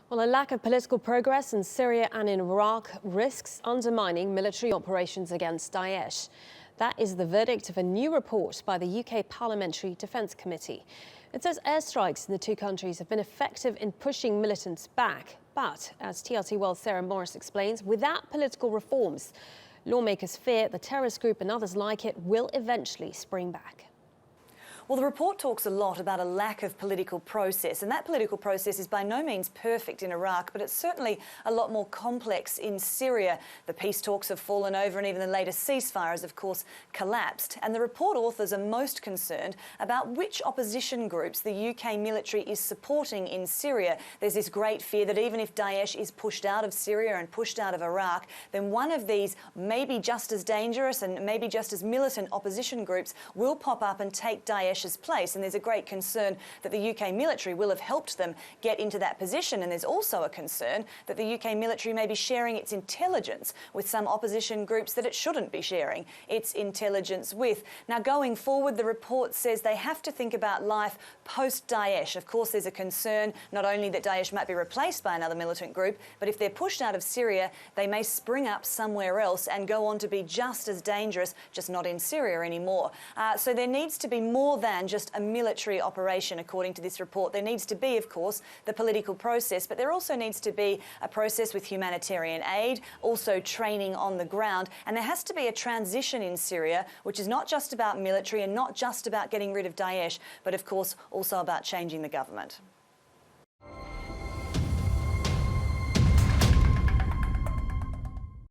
Well, a lack of political progress in Syria and in Iraq risks undermining military operations against Daesh. That is the verdict of a new report by the UK Parliamentary Defence Committee. It says airstrikes in the two countries have been effective in pushing militants back. But, as TRT World's Sarah Morice explains, without political reforms, lawmakers fear the terrorist group and others like it will eventually spring back. Well, the report talks a lot about a lack of political process, and that political process is by no means perfect in Iraq, but it's certainly a lot more complex in Syria. The peace talks have fallen over, and even the latest ceasefire has, of course, collapsed. And the report authors are most concerned about which opposition groups the UK military is supporting in Syria. There's this great fear that even if Daesh is pushed out of Syria and pushed out of Iraq, then one of these maybe just as dangerous and maybe just as militant opposition groups will pop up and take Daesh's place, and there's a great concern that the UK military will have helped them get into that position, and there's also a concern that the UK military may be sharing its intelligence with some opposition groups that it shouldn't be sharing its intelligence with. Now, going forward, the report says they have to think about life post-Daesh. Of course, there's a concern not only that Daesh might be replaced by another militant group, but if they're pushed out of Syria, they may spring up somewhere else and go on to be just as dangerous, just not in Syria anymore. So there needs to be more than just a military operation, according to this report. There needs to be, of course, the political process, but there also needs to be a process with humanitarian aid, also training on the ground, and there has to be a transition in Syria, which is not just about military and not just about getting rid of Daesh, but of course also about changing the government.